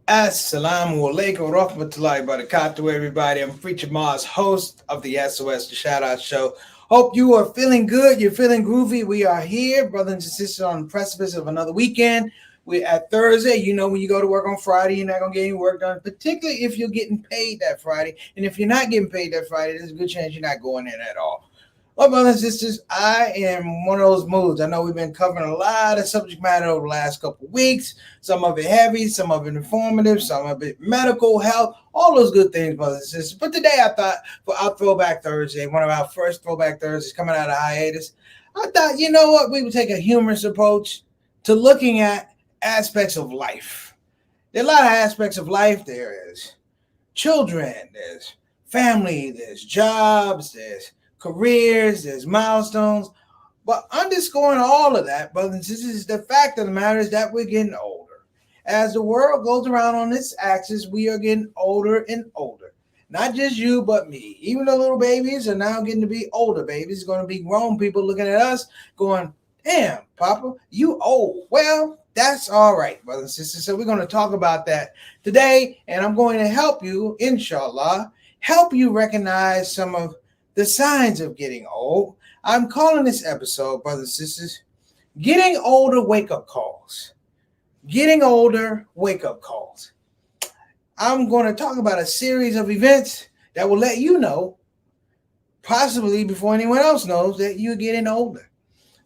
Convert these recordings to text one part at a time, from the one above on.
Assalamu alaikum rahmatullahi barakatuh, everybody. I'm Preacher Mars, host of the SOS, the Shout Out Show. Hope you are feeling good. You're feeling groovy. We are here, brothers and sisters, on the precipice of another weekend. We're at Thursday. You know, when you go to work on Friday, you're not going to get any work done, particularly if you're getting paid that Friday. And if you're not getting paid that Friday, there's a good chance you're not going in at all. Well, brothers and sisters, I am one of those moods. I know we've been covering a lot of subject matter over the last couple of weeks. Some of it heavy, some of it informative, some of it medical, health, all those good things, brothers and sisters. But today I thought for our Throwback Thursday, one of our first Throwback Thursdays coming out of hiatus, I thought, you know what, we would take a humorous approach to looking at aspects of life. There are a lot of aspects of life. There is children, there's family, there's jobs, there's careers, there's milestones. But underscoring all of that, brothers and sisters, the fact of the matter is that we're getting older. As the world goes around on its axis, we are getting older and older. Not just you, but me. Even the little babies are now getting to be older babies. It's going to be grown people looking at us going, damn, Papa, you old. Well, that's all right, brothers and sisters. So we're going to talk about that today, and I'm going to help you, inshallah, help you recognize some of the signs of getting old. I'm calling this episode, brothers and sisters, Getting Older Wake-Up Calls. Getting Older Wake-Up Calls. I'm going to talk about a series of events that will let you know, possibly before anyone else knows, that you're getting older.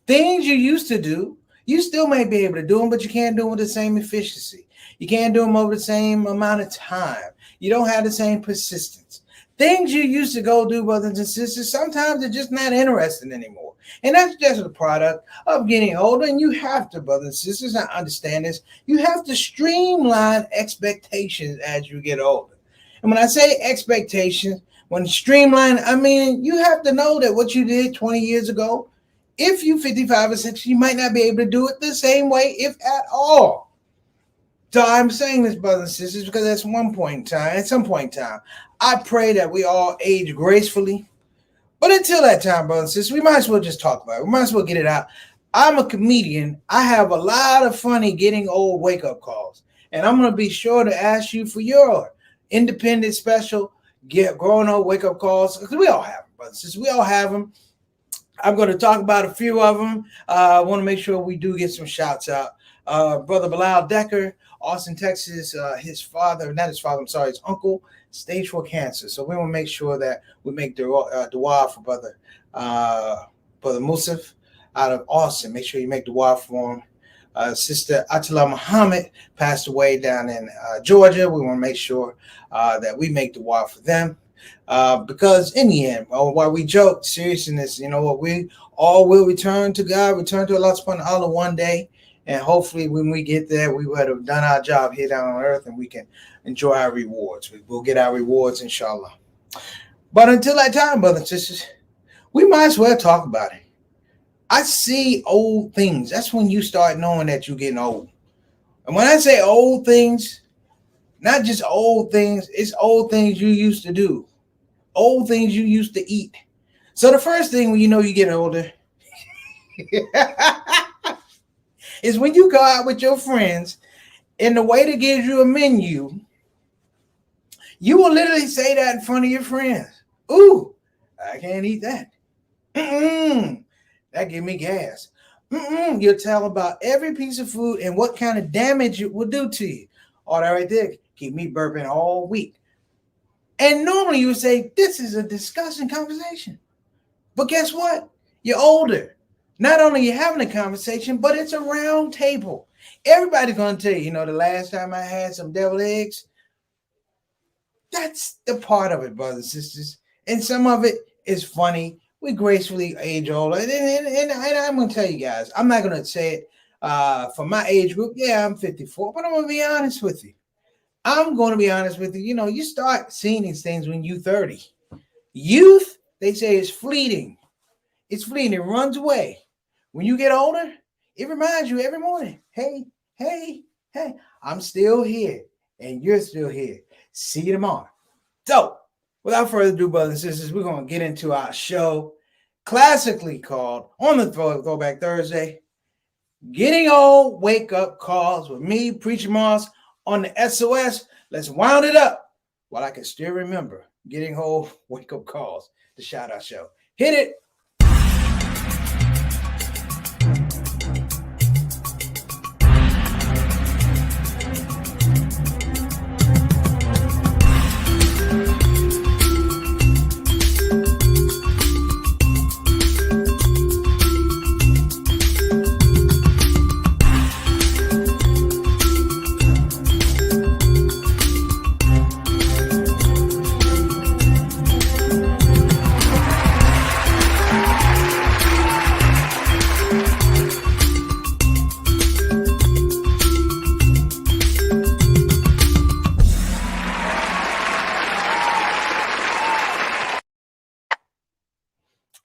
Things you used to do, you still may be able to do them, but you can't do them with the same efficiency. You can't do them over the same amount of time. You don't have the same persistence. Things you used to go do, brothers and sisters, sometimes they're just not interesting anymore. And that's just a product of getting older. And you have to, brothers and sisters, I understand this. You have to streamline expectations as you get older. And when I say expectations, when streamline, I mean, you have to know that what you did 20 years ago, if you're 55 or 60, you might not be able to do it the same way, if at all. So I'm saying this, brothers and sisters, because at some point in time, I pray that we all age gracefully. But until that time, brothers and sisters, we might as well just talk about it. We might as well get it out. I'm a comedian. I have a lot of funny getting old wake-up calls. And I'm going to be sure to ask you for your independent, special, growing old wake-up calls. Because we all have them, brothers and sisters. We all have them. I'm going to talk about a few of them. I want to make sure we do get some shouts out. Brother Bilal Decker, Austin, Texas, his uncle, stage 4 cancer. So we want to make sure that we make dua for brother Musaf out of Austin. Make sure you make dua for him. Sister Atala Muhammad passed away down in Georgia. We want to make sure that we make dua for them. Because in the end, while we joke, seriousness, you know what, we all will return to God, return to Allah subhanahu wa ta'ala one day. And hopefully when we get there, we would have done our job here down on earth and we can enjoy our rewards. We'll get our rewards, inshallah. But until that time, brothers and sisters, we might as well talk about it. I see old things. That's when you start knowing that you're getting old. And when I say old things, not just old things, it's old things you used to do. Old things you used to eat. So the first thing when you know you get older is when you go out with your friends and the waiter gives you a menu, you will literally say that in front of your friends. Ooh, I can't eat that. That give me gas. You'll tell about every piece of food and what kind of damage it will do to you. All that right there, keep me burping all week. And normally you would say, this is a disgusting conversation. But guess what? You're older. Not only are you having a conversation, but it's a round table. Everybody's going to tell you, the last time I had some deviled eggs, that's the part of it, brothers and sisters. And some of it is funny. We gracefully age older. And I'm going to tell you guys, I'm not going to say it for my age group. Yeah, I'm 54, but I'm going to be honest with you. You start seeing these things when you're 30. Youth, they say, is fleeting. It's fleeting. It runs away. When you get older, it reminds you every morning, hey, I'm still here and you're still here. See you tomorrow. So, without further ado, brothers and sisters, we're going to get into our show, classically called, on the Throwback Thursday, Getting Old Wake Up Calls with me, Preacher Moss, on the SOS. Let's wound it up while I can still remember getting whole wake-up calls. The Shout Out Show. Hit it.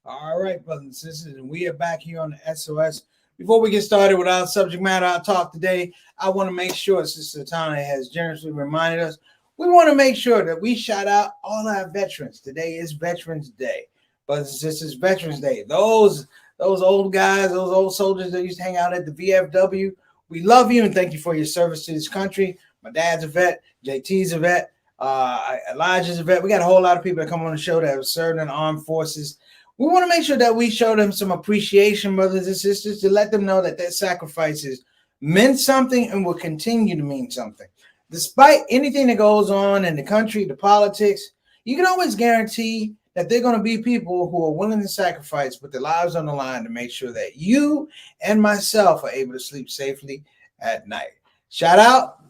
All right, brothers and sisters, and we are back here on the SOS. Before we get started with our subject matter, our talk today, I want to make sure Sister Tana has generously reminded us, we want to make sure that we shout out all our veterans. Today is Veterans Day. Brothers and sisters, Veterans Day. Those old guys, those old soldiers that used to hang out at the VFW, we love you and thank you for your service to this country. My dad's a vet, JT's a vet, Elijah's a vet. We got a whole lot of people that come on the show that have served in the armed forces. We want to make sure that we show them some appreciation, brothers and sisters, to let them know that their sacrifices meant something and will continue to mean something. Despite anything that goes on in the country, the politics, you can always guarantee that they're going to be people who are willing to sacrifice, put their lives on the line to make sure that you and myself are able to sleep safely at night. Shout out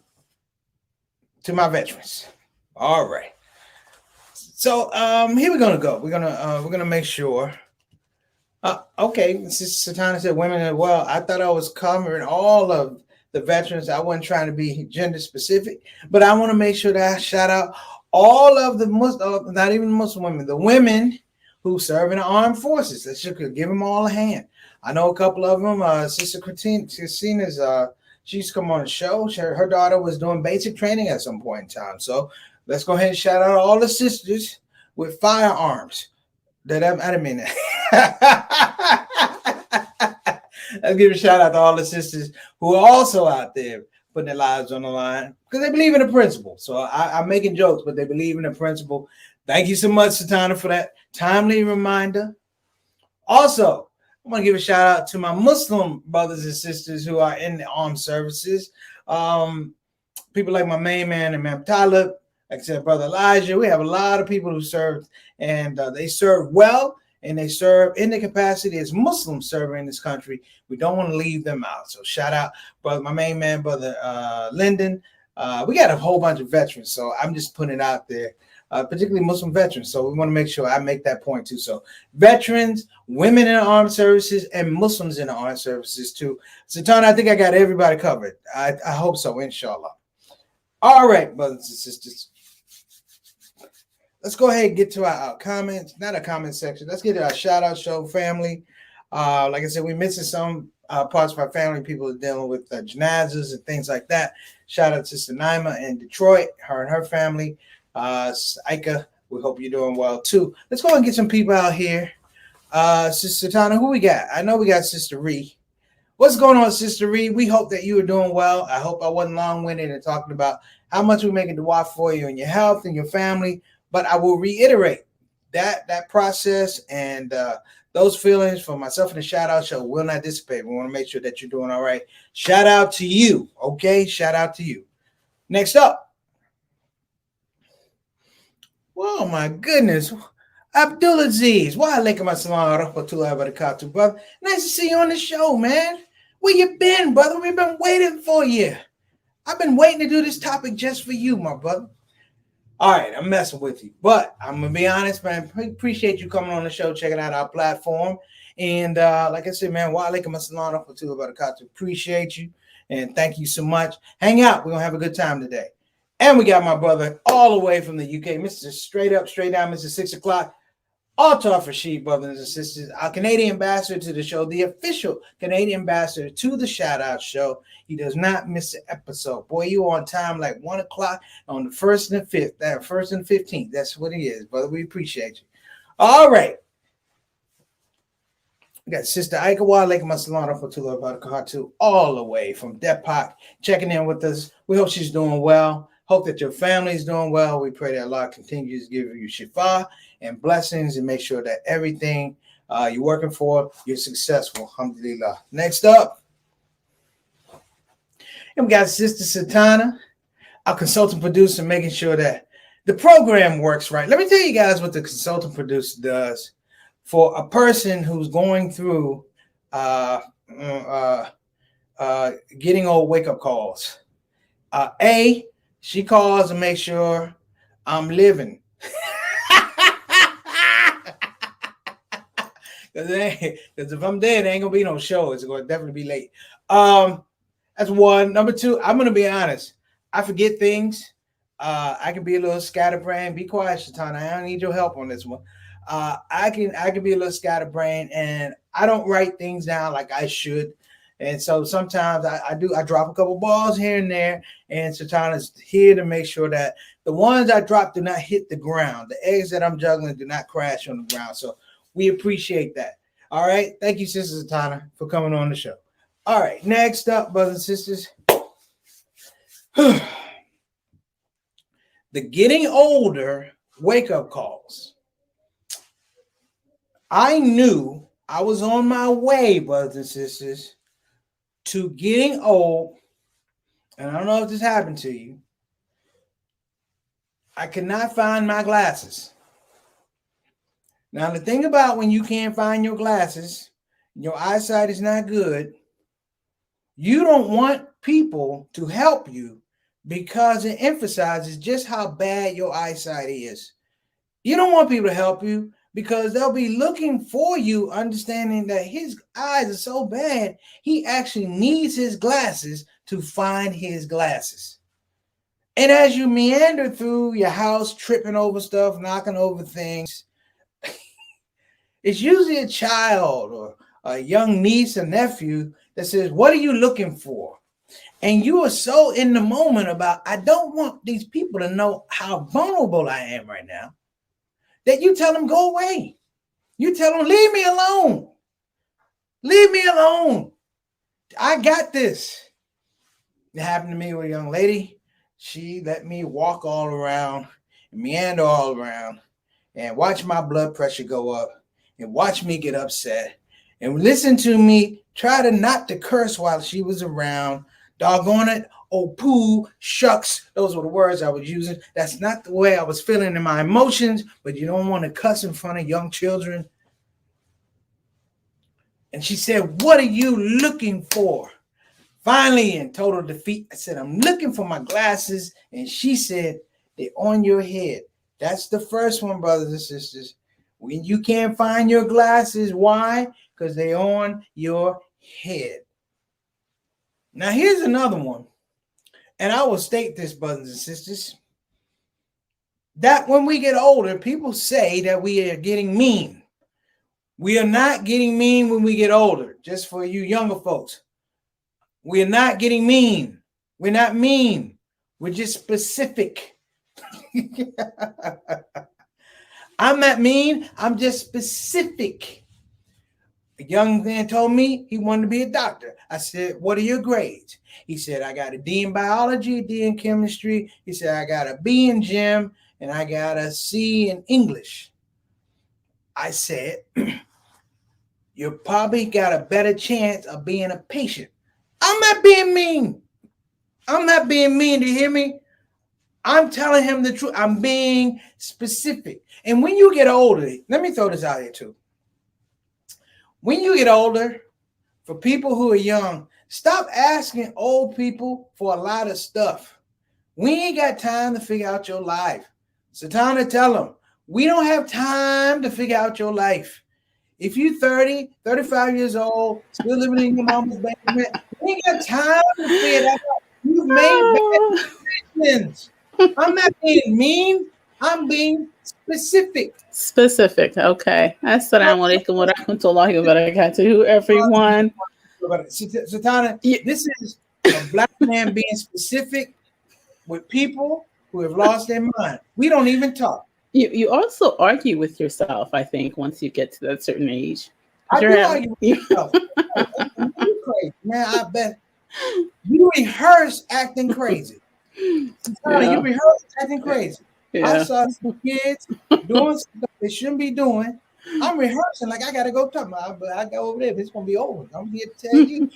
to my veterans. All right. So here we're gonna go. We're gonna make sure. Okay, Sister Satana said women as well. I thought I was covering all of the veterans. I wasn't trying to be gender specific, but I want to make sure that I shout out all of the Muslim, not even Muslim women, the women who serve in the armed forces. Let's just give them all a hand. I know a couple of them. Sister Christina's she used to come on the show. Her daughter was doing basic training at some point in time. So let's go ahead and shout out all the sisters with firearms. I didn't mean that. Let's give a shout out to all the sisters who are also out there putting their lives on the line because they believe in the principle. So I'm making jokes, but they believe in the principle. Thank you so much, Satana, for that timely reminder. Also, I want to give a shout out to my Muslim brothers and sisters who are in the armed services. People like my main man, Imam Talib, like I said, Brother Elijah. We have a lot of people who served, and they serve well, and they serve in the capacity as Muslims serving in this country. We don't want to leave them out. So shout out, brother, my main man, Brother Lyndon. We got a whole bunch of veterans, so I'm just putting it out there, particularly Muslim veterans. So we want to make sure I make that point too. So veterans, women in the armed services, and Muslims in the armed services too. Satana, I think I got everybody covered. I hope so, inshallah. All right, brothers and sisters. Let's go ahead and get to our comments, not a comment section. Let's get to our shout out show family. Like I said, we're missing some parts of our family. People are dealing with janazas and things like that. Shout out to Sister Naima in Detroit, her and her family. Ika, we hope you're doing well too. Let's go and get some people out here. Sister Tana, who we got? I know we got Sister Ree. What's going on, Sister Ree? We hope that you are doing well. I hope I wasn't long-winded in talking about how much we're making dua for you and your health and your family. But I will reiterate that process and those feelings for myself and the shout out show will not dissipate. We want to make sure that you're doing all right. Shout out to you. Okay. Shout out to you. Next up. Oh my goodness. Abdulaziz. Wa alaikum assalam wa rahmatullahi wa barakatuh, brother. Nice to see you on the show, man. Where you been, brother? We've been waiting for you. I've been waiting to do this topic just for you, my brother. All right, I'm messing with you, but I'm gonna be honest, man. Appreciate you coming on the show, checking out our platform, and like I said, man, wa alaikum assalam wa rahmatullahi wa barakatuh. Appreciate you, and thank you so much. Hang out, we're gonna have a good time today. And we got my brother all the way from the UK, Mr. Straight Up, Straight Down, Mr. 6 o'clock. All talk for sheep, brothers and sisters. Our Canadian ambassador to the show, the official Canadian ambassador to the Shout Out Show. He does not miss an episode. Boy, you on time like 1 o'clock on the 1st and 5th, that 1st and 15th. That's what he is, brother. We appreciate you. All right. We got Sister Aikawa, Lake Masalana for Tula Badakatu, all the way from Depok, checking in with us. We hope she's doing well. Hope that your family is doing well. We pray that Allah continues to give you shifa and blessings and make sure that everything you're working for, you're successful. Alhamdulillah. Next up, and we got Sister Satana, our consultant producer, making sure that the program works right. Let me tell you guys what the consultant producer does for a person who's going through getting old wake-up calls. She calls to make sure I'm living. Because if I'm dead, there ain't gonna be no show. It's gonna definitely be late. That's one. Number two, I'm gonna be honest. I forget things. I can be a little scatterbrained. Be quiet, Shatana. I don't need your help on this one. I can be a little scatterbrained, and I don't write things down like I should. And so sometimes I drop a couple balls here and there, and Satana's here to make sure that the ones I drop do not hit the ground. The eggs that I'm juggling do not crash on the ground. So we appreciate that. All right. Thank you, Sister Satana, for coming on the show. All right. Next up, brothers and sisters. The getting older wake-up calls. I knew I was on my way, brothers and sisters, to getting old. And I don't know if this happened to you. I could not find my glasses. Now, the thing about when you can't find your glasses, your eyesight is not good, you don't want people to help you because it emphasizes just how bad your eyesight is. You don't want people to help you because they'll be looking for you, understanding that his eyes are so bad, he actually needs his glasses to find his glasses. And as you meander through your house, tripping over stuff, knocking over things, it's usually a child or a young niece or nephew that says, "What are you looking for?" And you are so in the moment about, I don't want these people to know how vulnerable I am right now, that you tell them, go away. You tell them, leave me alone. Leave me alone. I got this. It happened to me with a young lady. She let me walk all around, meander all around, and watch my blood pressure go up, and watch me get upset, and listen to me try to not to curse while she was around. Doggone it. Oh, poo, shucks. Those were the words I was using. That's not the way I was feeling in my emotions, but you don't want to cuss in front of young children. And she said, "What are you looking for?" Finally, in total defeat, I said, "I'm looking for my glasses." And she said, "They're on your head." That's the first one, brothers and sisters. When you can't find your glasses, why? Because they're on your head. Now, here's another one. And I will state this, brothers and sisters, that when we get older, people say that we are getting mean. We are not getting mean when we get older, just for you younger folks. We are not getting mean. We're not mean. We're just specific. I'm not mean. I'm just specific. A young man told me he wanted to be a doctor. I said, "What are your grades?" He said, "I got a D in biology, a D in chemistry." He said, "I got a B in gym, and I got a C in English." I said, "You probably got a better chance of being a patient." I'm not being mean. I'm not being mean. Do you hear me? I'm telling him the truth. I'm being specific. And when you get older, let me throw this out here too. When you get older, for people who are young, stop asking old people for a lot of stuff. We ain't got time to figure out your life. Satana, tell them, we don't have time to figure out your life. If you're 30, 35 years old, still living in your mama's basement, we ain't got time to figure that out. You've made bad decisions. I'm not being mean. I'm being specific. Specific. Okay. Assalamu alaikum wa rahmatullahi wa barakatuh, everyone. Satana, this is a black man being specific with people who have lost their mind. We don't even talk. You also argue with yourself, I think, once you get to that certain age. I You're do having. argue with myself. You crazy, man. I bet you rehearse acting crazy. Tyler, you Yeah. rehearse acting crazy. I Yeah. saw some kids doing stuff they shouldn't be doing. I'm rehearsing like I gotta go talk about, but I go over there. It's gonna be over. I'm here to tell you,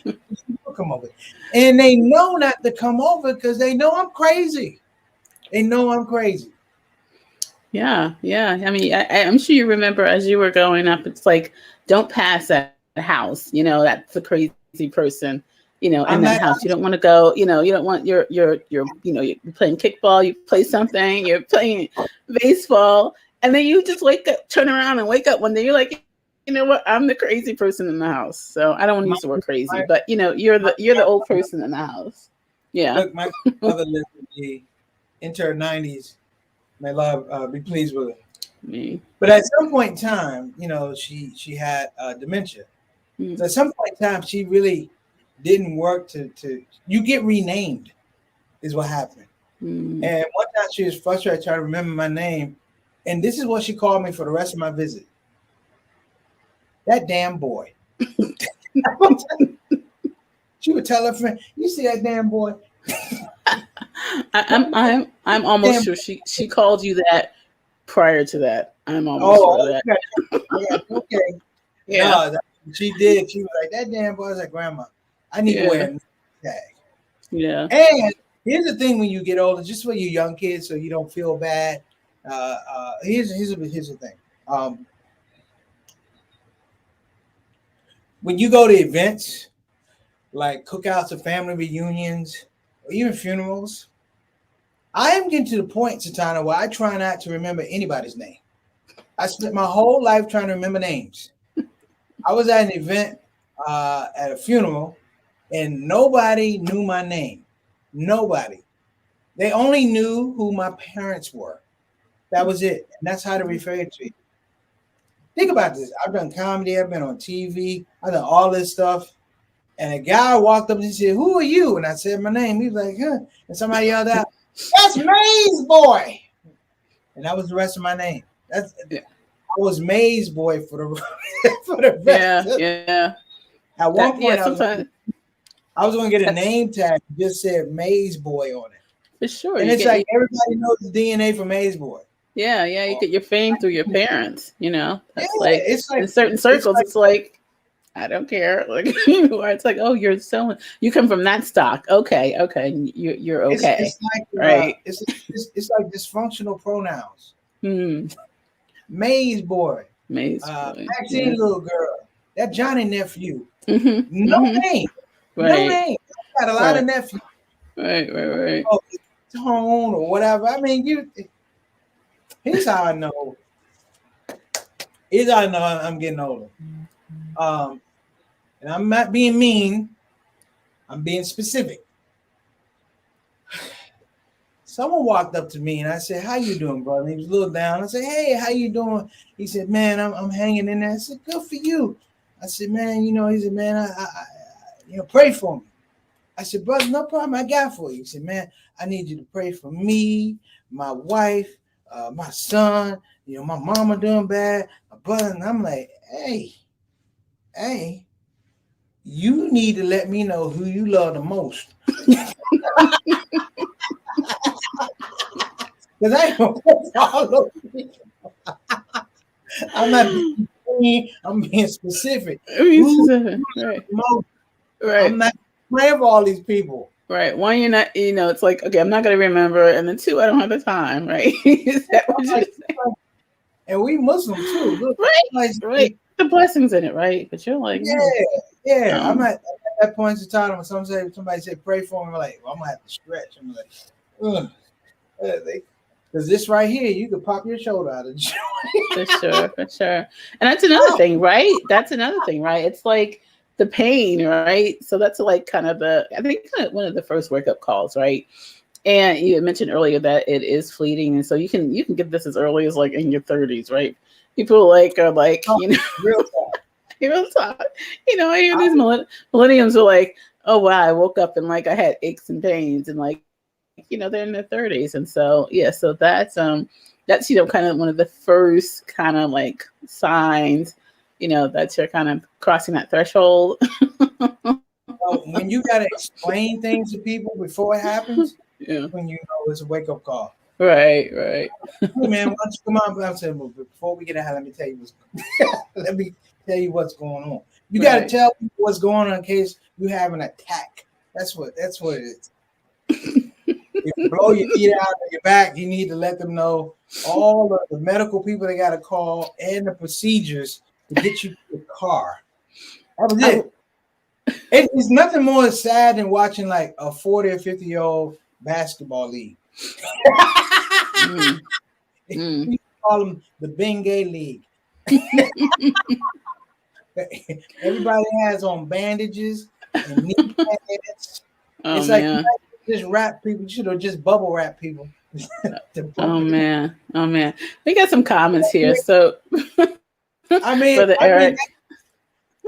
come over. And they know not to come over because they know I'm crazy. They know I'm crazy. Yeah, yeah. I mean, I'm sure you remember as you were growing up, it's like, don't pass that house. That's the crazy person. In that I'm house, not. you don't want to go. You don't want you're playing kickball, you play something, you're playing baseball, and then you just wake up, turn around, and wake up one day. You're like, you know what? I'm the crazy person in the house. So I don't want to use the word My, crazy, but my you're the old person in the house. Yeah. look, my mother lived with me into her 90s. May love be pleased with her. Me. But at some point in time, she had dementia. Mm, So at some point in time, she really didn't work to you get renamed is what happened. mm. And one time she was frustrated trying to remember my name, and this is what she called me for the rest of my visit. That damn boy. She would tell her friend, "You see that damn boy? I'm almost Damn sure she called you that prior to that. I'm almost sure oh, of that. okay. Yeah. No, she did. She was like, that damn boy." I was like, "Grandma, I need to wear Yeah. a name tag." Yeah. And here's the thing: when you get older, just for you young kids, so you don't feel bad. Here's the thing: um, when you go to events like cookouts or family reunions or even funerals, I am getting to the point, Satana, where I try not to remember anybody's name. I spent my whole life trying to remember names. I was at an event at a funeral, and nobody knew my name. Nobody. They only knew who my parents were. That was it. And that's how to refer to you. Think about this. I've done comedy, I've been on TV, I've done all this stuff. And a guy walked up and he said, "Who are you?" And I said my name. He was like, "Huh." And somebody yelled out, "That's Maze Boy." And that was the rest of my name. Yeah. I was Maze Boy for the for the Yeah. rest. Yeah. At one point, Sometimes I was going to get a that's name tag that just said Maze Boy on it. for sure. And You it's get like everybody knows the DNA for Maze Boy. yeah. You get your fame through your parents. Yeah, That's like it's like in certain it's circles. like It's like I don't care. Like it's like, oh, you come from that stock. Okay. Okay. You're okay. it's like Right. it's like dysfunctional pronouns. Hmm. Maze Boy, Maze boy. Maxine Yeah. little girl, that Johnny nephew. Mm-hmm. No Mm-hmm. name, no Right. name. I got a lot of Right. nephews. Right. Oh, Tone or whatever. I mean, here's how I know. Here's how I know I'm getting older. Um, and I'm not being mean. I'm being specific. Someone walked up to me and I said, "How you doing, brother?" He was a little down. I said, "Hey, how you doing?" He said, "Man, I'm hanging in there." I said, "Good for you." I said, "Man, he said, man, pray for me." I said, "Brother, no problem. I got for you." He said, "Man, I need you to pray for me, my wife, my son. My mama doing bad, my brother." And I'm like, hey, you need to let me know who you love the most. Because I ain't gonna put all over me. I'm not being mean, I'm being specific. Who Right. most? I'm Right. not praying for all these people. Right. One, you're not. It's like, okay, I'm not gonna remember, and then two, I don't have the time. Right. Is that what you're saying? And we Muslim too. Look, Right. like, Right. The blessings in it, right? But you're like, yeah. I'm um, at that point in time when somebody say pray for me, I'm like, well, I'm gonna have to stretch. I'm like, ugh. Because this right here, you could pop your shoulder out of the joint. for sure. And that's another thing, right? That's another thing, right? It's like the pain, right? So that's like kind of I think kind of one of the first wake up calls, right? And you had mentioned earlier that it is fleeting, and so you can get this as early as like in your 30s, right? People are like, Real talk. real talk. I hear these millenniums are like, oh wow, I woke up and like I had aches and pains, and like they're in their 30s, and so yeah, so that's kind of one of the first kind of like signs that you're kind of crossing that threshold. When you got to explain things to people before it happens, Yeah. when it's a wake-up call. Right. Hey, man, why don't you come on? I said, well, before we get out, let me tell you what's going on. You got to tell people what's going on in case you have an attack. That's what it is. If you blow your feet out of your back, you need to let them know all of the medical people they got to call and the procedures to get you to the car. That was it. It's nothing more sad than watching like a 40 or 50-year-old basketball league. We call them the Bengay League. Everybody has on bandages and knee pads. It's like you just wrap people. You should have just bubble wrap people. Oh man. We got some comments here. So Brother Eric.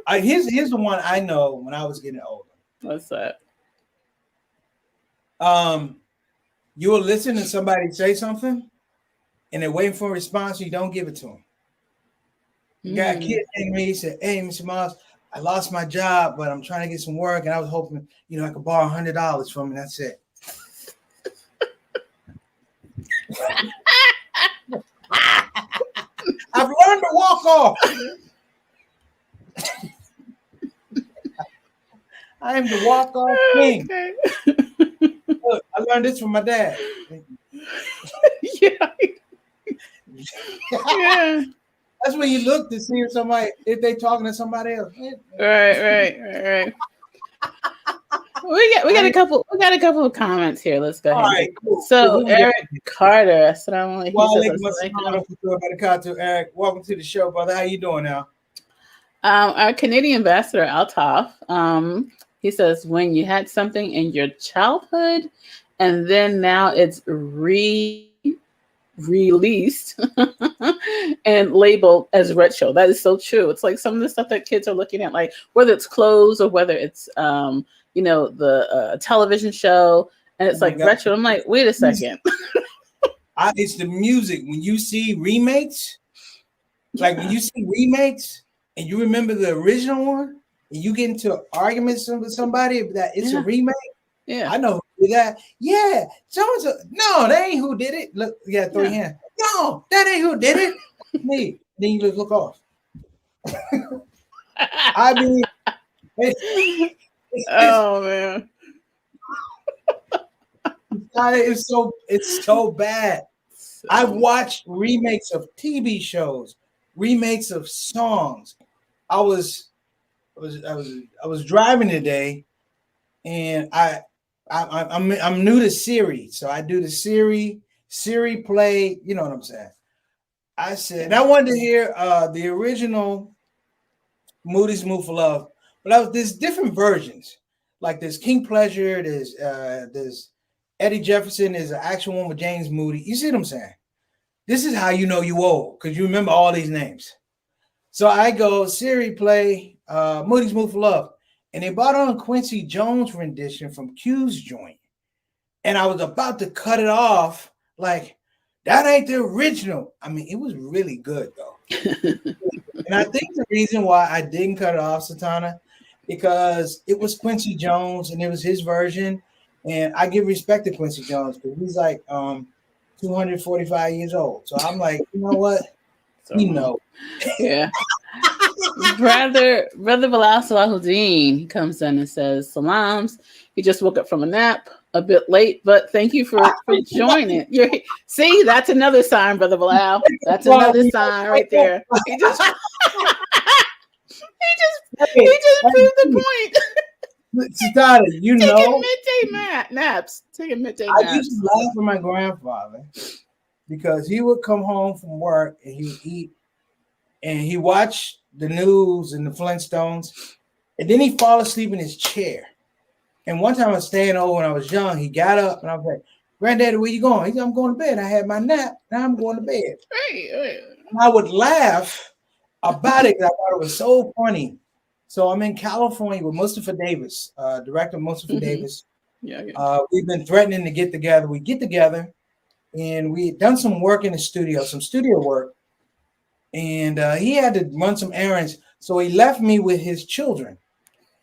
Here's the one I know when I was getting older. What's that? You'll listen to somebody say something and they're waiting for a response, you don't give it to them. You got a kid saying to me, he said, "Hey, Mr. Moss, I lost my job, but I'm trying to get some work, and I was hoping, I could borrow $100 from him, and that's it." I've learned to walk off. I am the walk-off king. Look, I learned this from my dad. Yeah. That's when you look to see if they talking to somebody else. Right. We got a couple of comments here. Let's go ahead. All right, cool. So Eric Carter, Eric, welcome to the show, brother. How you doing now? Our Canadian ambassador Altaf, he says, when you had something in your childhood and then now it's released and labeled as retro. That is so true. It's like some of the stuff that kids are looking at, like whether it's clothes or whether it's the television show, and it's retro. I'm like, wait a second. It's the music. When you see remakes, when you see remakes and you remember the original one, and you get into arguments with somebody that it's a remake. Yeah, I know who did that. Yeah, so no, that ain't who did it. Look, you gotta throw your hand. No, that ain't who did it. Me. Then you just look off. I mean, oh man, it's so bad. I've watched remakes of TV shows, remakes of songs. I was driving today, and I'm new to Siri, so I do the Siri play. You know what I'm saying? I said I wanted to hear the original Moody's Move for Love, but there's different versions. Like there's King Pleasure, there's Eddie Jefferson, there's an actual one with James Moody. You see what I'm saying? This is how you know you old, because you remember all these names. So I go, Siri, play Moody's Move for Love. And they brought on Quincy Jones' rendition from Q's joint. And I was about to cut it off, like, that ain't the original. I mean, it was really good, though. And I think the reason why I didn't cut it off, Satana, because it was Quincy Jones and it was his version. And I give respect to Quincy Jones because he's like 245 years old. So I'm like, you know what? Yeah. Brother Bilal Salahuddin, he comes in and says, "Salams. He just woke up from a nap, a bit late, but thank you for joining." See, that's another sign, Brother Bilal. That's another sign right there. He just proved the point. Start it, taking midday naps. I used to laugh at my grandfather because he would come home from work and he would eat and he watched the news and the Flintstones, and then he fall asleep in his chair. And one time I was staying over when I was young, he got up and I was like, "Granddaddy, where you going?" He said, "I'm going to bed. I had my nap. Now I'm going to bed." Right. And I would laugh about it because I thought it was so funny. So I'm in California with Mustafa Davis, director Mustafa Davis. Yeah. We've been threatening to get together. We get together, and we had done some work in the studio, some studio work. and he had to run some errands, so he left me with his children.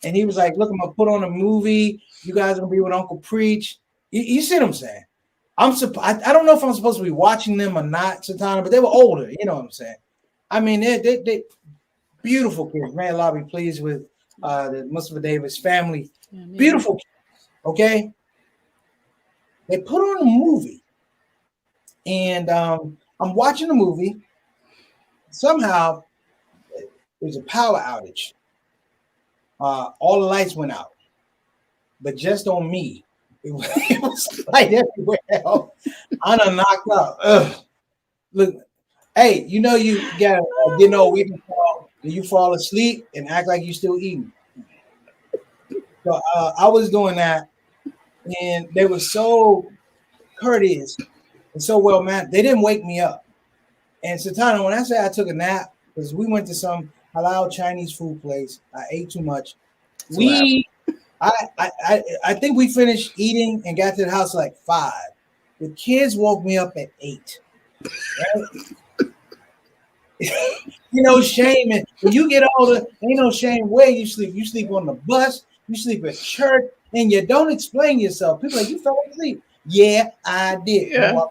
And he was like, "Look, I'm gonna put on a movie. You guys are gonna be with Uncle Preach." You see what I'm saying? I don't know if I'm supposed to be watching them or not, Satana, but they were older. You know what I'm saying? I mean, they beautiful kids. Man, Allah be pleased with the Mustafa Davis family. Beautiful kids. Okay, they put on a movie, and I'm watching the movie. Somehow, there's a power outage. All the lights went out, but just on me. It was light everywhere else. I done knocked out. Ugh. Look, hey, you know you gotta get no wake and fall. You fall asleep and act like you still eating. So I was doing that, and they were so courteous and so well man. They didn't wake me up. And Satana, when I say I took a nap, because we went to some halal Chinese food place, I ate too much. I think we finished eating and got to the house like 5. The kids woke me up at 8. Right? You know, shame. And when you get older, ain't no shame where you sleep. You sleep on the bus, you sleep at church, and you don't explain yourself. People are like, you fell asleep. Yeah, I did. Yeah.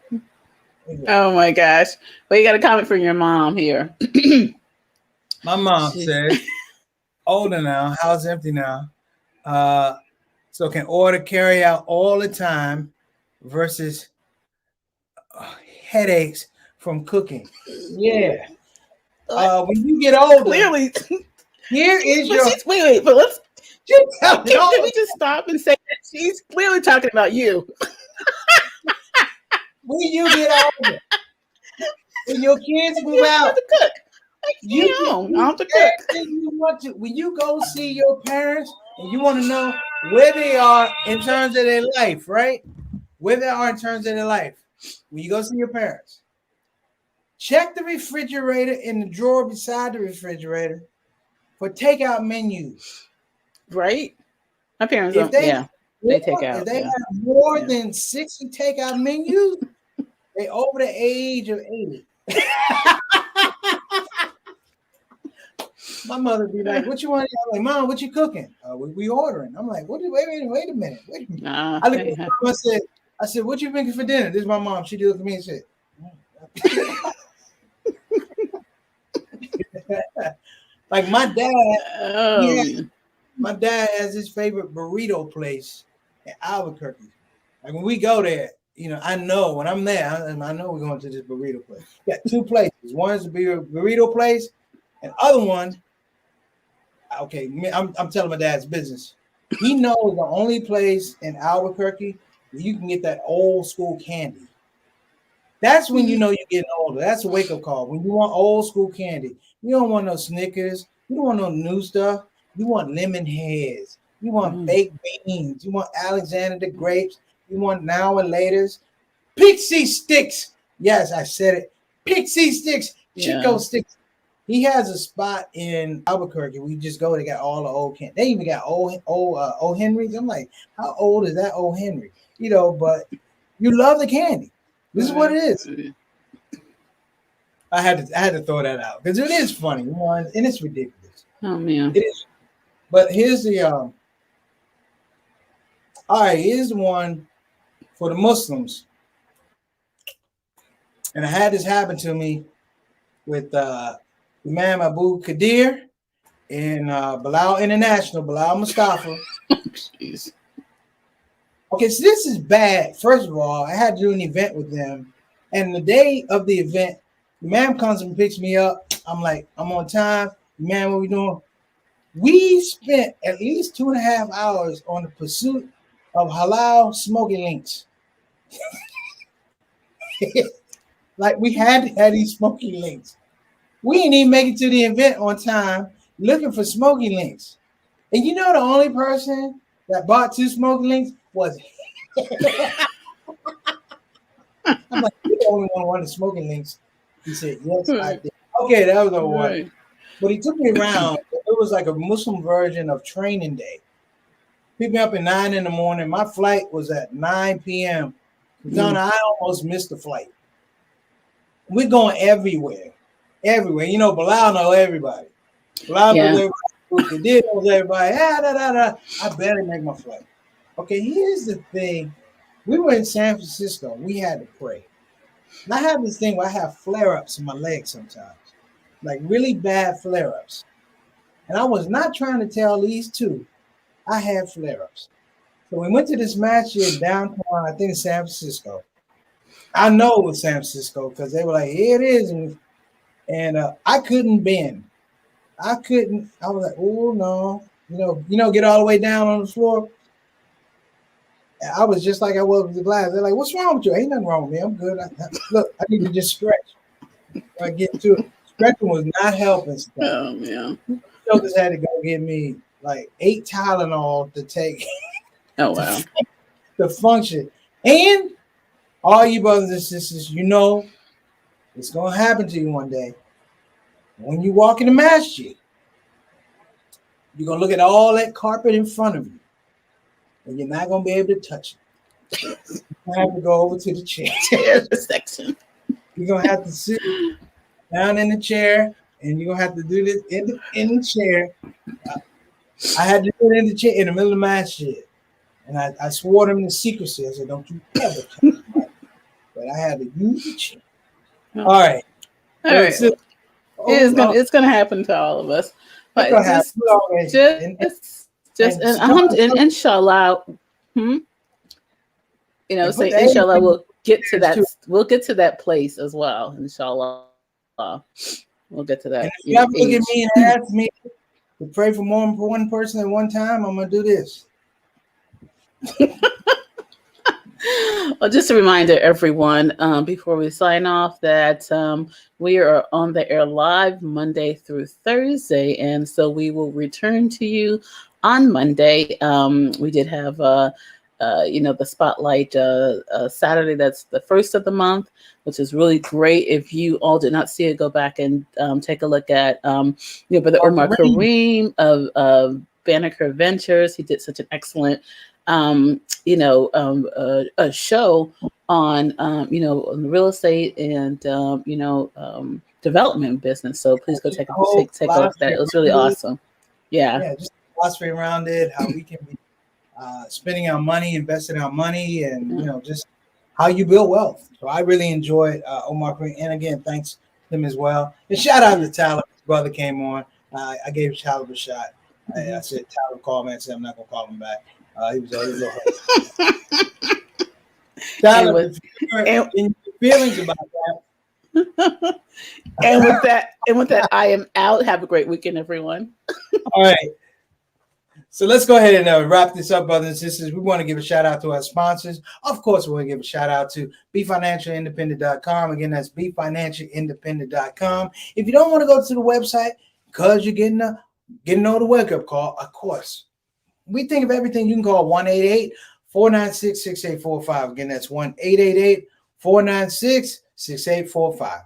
Oh my gosh. Well, you got a comment from your mom here. My mom says, older now, house empty now. So can order carry out all the time versus headaches from cooking. Yeah. When you get older, clearly, here is your. Wait, but let's. Can we just stop and say that she's clearly talking about you? When you get older, when your kids move out, cook. You want to cook. You want to, when you go see your parents and you want to know where they are in terms of their life, right? Where they are in terms of their life. When you go see your parents, check the refrigerator in the drawer beside the refrigerator for takeout menus. Right? My parents don't. They take out. If they have more than 60 takeout menus, they over the age of 80. My mother be like, "What you want?" I'm like, "Mom, what you cooking?" We ordering. I'm like, "What? Wait a minute. I look at mom, I said, "What you making for dinner?" This is my mom. She looked at me and said, "Like my dad." My dad has his favorite burrito place in Albuquerque. Like when we go there, you know, I know when I'm there, I know we're going to this burrito place. We got 2 places. One is a burrito place, and other one. Okay, I'm telling my dad's business. He knows the only place in Albuquerque where you can get that old school candy. That's when you know you're getting older. That's a wake-up call. When you want old school candy, you don't want no Snickers. You don't want no new stuff. You want lemon heads. You want baked beans. You want Alexander the grapes. You want now and laters. Pixie sticks. Yes, I said it. Pixie sticks. Chico sticks. He has a spot in Albuquerque. We just go. They got all the old candy. They even got old Henrys. I'm like, how old is that old Henry? You know, but you love the candy. This is what it is. I had to throw that out because it is funny, you know, and it's ridiculous. Oh man, it is. But here's the all right. Here's the one for the Muslims, and I had this happen to me with Imam Abu Qadir and Bilal International, Bilal Mustafa. Jeez. Okay, so this is bad. First of all, I had to do an event with them, and the day of the event, the man comes and picks me up. I'm like, I'm on time. Man, what we doing? We spent at least 2.5 hours on the pursuit of halal smoking links. Like we had to have these smoking links. We didn't even make it to the event on time looking for smoking links. And you know the only person that bought 2 smoking links was I'm like, you're the only one who wanted smoking links. He said, yes, I did. Okay, that was a one. But he took me around. It was like a Muslim version of training day. Picked me up at 9 in the morning. My flight was at 9 p.m. Donna, I almost missed the flight. We're going everywhere. everywhere. You know, Bilal knows everybody. Bilal knows everybody. Kadir knows everybody. I barely make my flight. Okay, here's the thing. We were in San Francisco. We had to pray. And I have this thing where I have flare-ups in my legs sometimes. Like really bad flare-ups. And I was not trying to tell these two I had flare-ups. So we went to this match here downtown, I think in San Francisco. I know it was San Francisco because they were like, here it is. And I couldn't bend. I couldn't. I was like, oh no. Get all the way down on the floor. And I was just like I was with the glass. They're like, what's wrong with you? Ain't nothing wrong with me. I'm good. Look, I need to just stretch. I get to it. Stretching was not helping. Oh, yeah. Jokers had to go get me like 8 Tylenol to take. Oh, wow. To function. And all you brothers and sisters, it's going to happen to you one day. When you walk in the masjid, you're going to look at all that carpet in front of you, and you're not going to be able to touch it. You're going to have to go over to the chair section. You're going to have to sit down in the chair, and you're going to have to do this in the chair. I had to do it in the chair in the middle of the masjid. And I swore them to secrecy. I said, don't you ever touch me. But I had to use the chair. All right. So, it's gonna happen to all of us. But inshallah, say inshallah we'll get to that. We'll get to that place as well. Inshallah, we'll get to that. And if you ever look at me and ask me to pray for more than one person at one time, I'm gonna do this. Well, just a reminder, everyone, before we sign off, that we are on the air live Monday through Thursday, and so we will return to you on Monday. We did have, the spotlight Saturday. That's the first of the month, which is really great. If you all did not see it, go back and take a look at Brother Omar Kareem of Banneker Ventures. He did such an excellent a show on real estate and development business. So please go take a look at that. It was really awesome. Yeah, just philosophy around it, how we can be spending our money, investing our money, and just how you build wealth. So I really enjoyed Omar Green, and again, thanks to him as well. And shout out to Tyler, his brother came on. I gave Tyler a shot. I said Tyler called me and said I'm not gonna call him back. He was Tyler, in your feelings about that. and with that, I am out. Have a great weekend, everyone. All right. So let's go ahead and wrap this up, brothers and sisters. We want to give a shout out to our sponsors. Of course, we want to give a shout out to BeFinancialIndependent.com. Again, that's BeFinancialIndependent.com. If you don't want to go to the website because you're getting on the wake-up call, of course, we think of everything. You can call 1-888-496-6845. Again, that's 1-888-496-6845.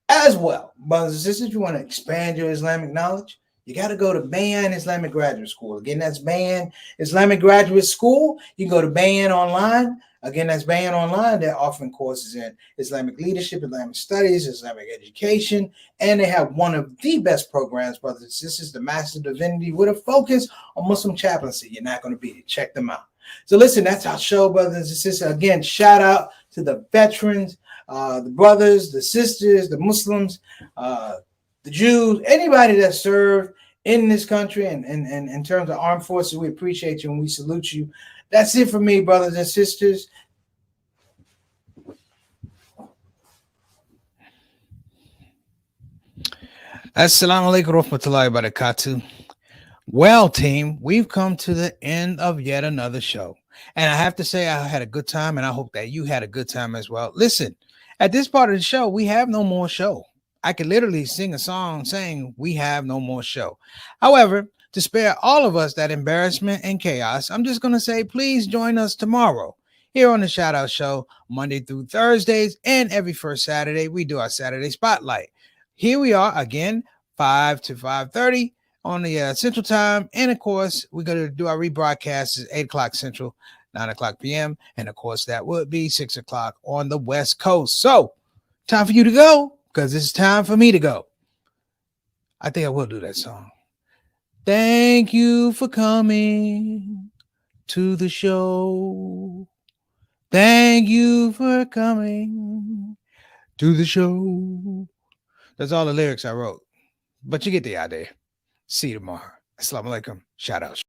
As well, brothers and sisters, if you want to expand your Islamic knowledge, you got to go to Bayan Islamic Graduate School. Again, that's Bayan Islamic Graduate School. You can go to Bayan Online. Again, that's Bayan Online. They're offering courses in Islamic leadership, Islamic studies, Islamic education, and they have one of the best programs, brothers and sisters, the Master of Divinity, with a focus on Muslim chaplaincy. You're not going to beat it. Check them out. So listen, that's our show, brothers and sisters. Again, shout out to the veterans, the brothers, the sisters, the Muslims, the Jews, anybody that served in this country and in terms of armed forces. We appreciate you and we salute you. That's it for me, brothers and sisters. Assalamu alaikum warahmatullahi wabarakatuh. Well, team, we've come to the end of yet another show. And I have to say I had a good time, and I hope that you had a good time as well. Listen, at this part of the show, we have no more show. I could literally sing a song saying we have no more show. However, to spare all of us that embarrassment and chaos, I'm just going to say, please join us tomorrow here on the Shout Out Show, Monday through Thursdays, and every first Saturday, we do our Saturday Spotlight. Here we are again, 5 to 5:30 on the Central Time. And of course, we're going to do our rebroadcasts at 8 o'clock Central, 9 o'clock p.m. And of course, that would be 6 o'clock on the West Coast. So time for you to go, because it's time for me to go. I think I will do that song. Thank you for coming to the show. Thank you for coming to the show. That's all the lyrics I wrote. But you get the idea. See you tomorrow. Assalamu alaikum. Shout out.